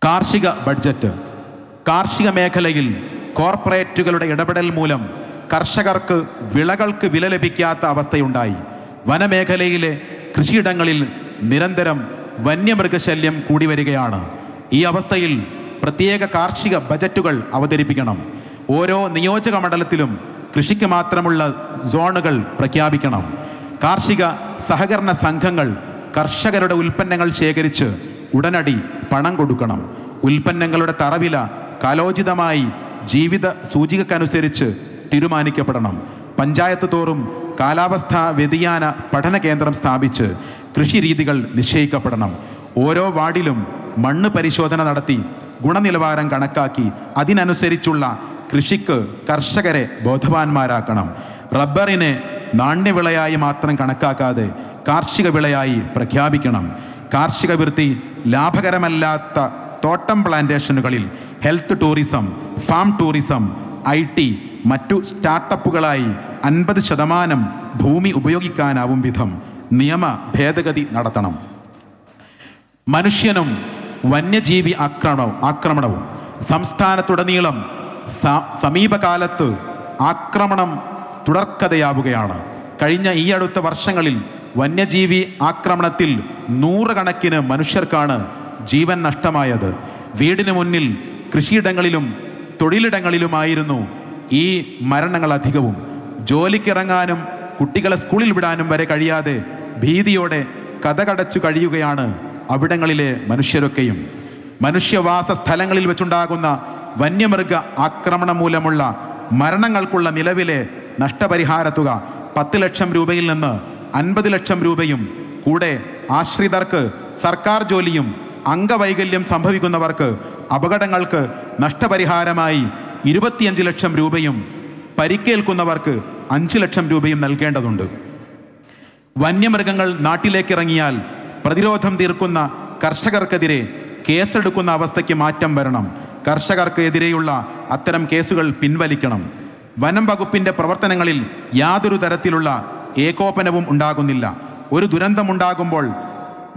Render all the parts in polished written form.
കാർഷിക ബഡ്ജറ്റ്. കാർഷിക മേഖലയിൽ കോർപ്പറേറ്റുകളുടെ ഇടപെടൽ മൂലം കർഷകർക്ക് വിളകൾക്ക് വില ലഭിക്കാത്ത അവസ്ഥയുണ്ടായി. വനമേഖലയിലെ കൃഷിയിടങ്ങളിൽ നിരന്തരം വന്യമൃഗശല്യം കൂടി വരികയാണ്. ഈ അവസ്ഥയിൽ പ്രത്യേക കാർഷിക ബജറ്റുകൾ അവതരിപ്പിക്കണം. ഓരോ നിയോജക മണ്ഡലത്തിലും കൃഷിക്ക് മാത്രമുള്ള സോണുകൾ പ്രഖ്യാപിക്കണം. കാർഷിക സഹകരണ സംഘങ്ങൾ കർഷകരുടെ ഉൽപ്പന്നങ്ങൾ ശേഖരിച്ച് ഉടനടി പണം കൊടുക്കണം. ഉൽപ്പന്നങ്ങളുടെ തറവില കാലോചിതമായി ജീവിത സൂചികക്കനുസരിച്ച് തീരുമാനിക്കപ്പെടണം. പഞ്ചായത്ത് തോറും കാലാവസ്ഥാ വ്യതിയാന പഠന കേന്ദ്രം സ്ഥാപിച്ച് കൃഷിരീതികൾ നിശ്ചയിക്കപ്പെടണം. ഓരോ വാർഡിലും മണ്ണ് പരിശോധന നടത്തി ഗുണനിലവാരം കണക്കാക്കി അതിനനുസരിച്ചുള്ള കൃഷിക്ക് കർഷകരെ ബോധവാന്മാരാക്കണം. റബ്ബറിനെ നാണ്യവിളയായി മാത്രം കണക്കാക്കാതെ കാർഷിക വിളയായി പ്രഖ്യാപിക്കണം. കാർഷിക വൃത്തി ലാഭകരമല്ലാത്ത തോട്ടം പ്ലാന്റേഷനുകളിൽ health tourism, farm tourism, IT മറ്റു സ്റ്റാർട്ടപ്പുകളായി 50% ഭൂമി ഉപയോഗിക്കാനാവും വിധം നിയമ ഭേദഗതി നടത്തണം. മനുഷ്യനും വന്യജീവി ആക്രമണവും സംസ്ഥാനത്തുടനീളം സമീപകാലത്ത് ആക്രമണം തുടർക്കഥയാവുകയാണ്. കഴിഞ്ഞ ഈ അടുത്ത വർഷങ്ങളിൽ വന്യജീവി ആക്രമണത്തിൽ 100 കണക്കിന് മനുഷ്യർക്കാണ് ജീവൻ നഷ്ടമായത്. വീടിന് മുന്നിൽ കൃഷിയിടങ്ങളിലും തൊഴിലിടങ്ങളിലുമായിരുന്നു ഈ മരണങ്ങൾ അധികവും. ജോലിക്കിറങ്ങാനും കുട്ടികളെ സ്കൂളിൽ വിടാനും വരെ കഴിയാതെ ഭീതിയോടെ കതകടച്ചു കഴിയുകയാണ് അവിടങ്ങളിലെ മനുഷ്യരൊക്കെയും. മനുഷ്യവാസ സ്ഥലങ്ങളിൽ വെച്ചുണ്ടാകുന്ന വന്യമൃഗ ആക്രമണം മൂലമുള്ള മരണങ്ങൾക്കുള്ള നിലവിലെ നഷ്ടപരിഹാര തുക 10 ലക്ഷം രൂപയിൽ നിന്ന് 50 ലക്ഷം രൂപയും, കൂടെ ആശ്രിതർക്ക് സർക്കാർ ജോലിയും അംഗവൈകല്യം സംഭവിക്കുന്നവർക്ക് അപകടങ്ങൾക്ക് നഷ്ടപരിഹാരമായി 25 ലക്ഷം രൂപയും, പരിക്കേൽക്കുന്നവർക്ക് 5 ലക്ഷം രൂപയും നൽകേണ്ടതുണ്ട്. വന്യമൃഗങ്ങൾ നാട്ടിലേക്കിറങ്ങിയാൽ പ്രതിരോധം തീർക്കുന്ന കർഷകർക്കെതിരെ കേസെടുക്കുന്ന അവസ്ഥയ്ക്ക് മാറ്റം വരണം. കർഷകർക്ക് എതിരെയുള്ള അത്തരം കേസുകൾ പിൻവലിക്കണം. വനം വകുപ്പിന്റെ പ്രവർത്തനങ്ങളിൽ യാതൊരു തരത്തിലുള്ള ഏകോപനവും ഉണ്ടാകുന്നില്ല. ഒരു ദുരന്തമുണ്ടാകുമ്പോൾ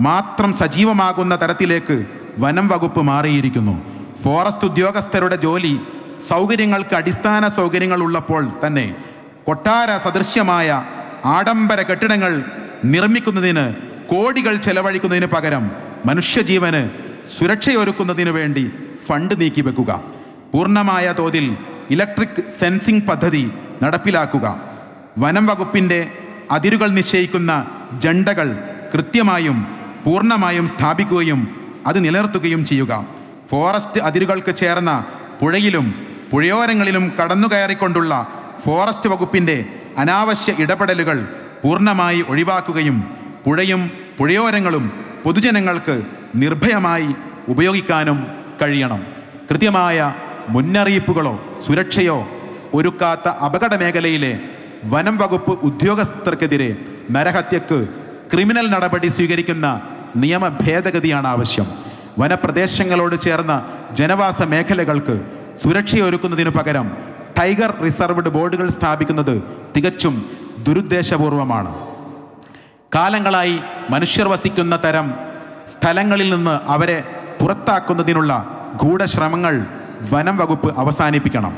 മാത്രം സജീവമാകുന്ന തരത്തിലേക്ക് വനം വകുപ്പ് മാറിയിരിക്കുന്നു. ഫോറസ്റ്റ് ഉദ്യോഗസ്ഥരുടെ ജോലി സൗകര്യങ്ങൾക്ക് അടിസ്ഥാന സൗകര്യങ്ങൾ ഉള്ളപ്പോൾ തന്നെ കൊട്ടാര സദൃശ്യമായ ആഡംബര കെട്ടിടങ്ങൾ നിർമ്മിക്കുന്നതിന് കോടികൾ ചെലവഴിക്കുന്നതിന് പകരം മനുഷ്യജീവന് സുരക്ഷയൊരുക്കുന്നതിനു വേണ്ടി ഫണ്ട് നീക്കിവെക്കുക. പൂർണ്ണമായ തോതിൽ ഇലക്ട്രിക് സെൻസിംഗ് പദ്ധതി നടപ്പിലാക്കുക. വനം വകുപ്പിന്റെ അതിരുകൾ നിശ്ചയിക്കുന്ന ജണ്ടകൾ കൃത്യമായും പൂർണ്ണമായും സ്ഥാപിക്കുകയും അത് നിലനിർത്തുകയും ചെയ്യുക. ഫോറസ്റ്റ് അതിരുകൾക്ക് ചേർന്ന പുഴയിലും പുഴയോരങ്ങളിലും കടന്നുകയറിക്കൊണ്ടുള്ള ഫോറസ്റ്റ് വകുപ്പിന്റെ അനാവശ്യ ഇടപെടലുകൾ പൂർണ്ണമായി ഒഴിവാക്കുകയും പുഴയും പുഴയോരങ്ങളും പൊതുജനങ്ങൾക്ക് നിർഭയമായി ഉപയോഗിക്കാനും കഴിയണം. കൃത്യമായ മുന്നറിയിപ്പുകളോ സുരക്ഷയോ ഒരുക്കാത്ത അപകട മേഖലയിലെ വനം വകുപ്പ് ഉദ്യോഗസ്ഥർക്കെതിരെ നരഹത്യക്ക് ക്രിമിനൽ നടപടി സ്വീകരിക്കുന്ന നിയമ ഭേദഗതിയാണ് ആവശ്യം. വനപ്രദേശങ്ങളോട് ചേർന്ന ജനവാസ മേഖലകൾക്ക് സുരക്ഷയൊരുക്കുന്നതിനു പകരം ടൈഗർ റിസർവ്ഡ് ബോർഡുകൾ സ്ഥാപിക്കുന്നത് തികച്ചും ദുരുദ്ദേശപൂർവമാണ്. കാലങ്ങളായി മനുഷ്യർ വസിക്കുന്ന തരം സ്ഥലങ്ങളിൽ നിന്ന് അവരെ പുറത്താക്കുന്നതിനുള്ള ഗൂഢശ്രമങ്ങൾ വനം വകുപ്പ് അവസാനിപ്പിക്കണം.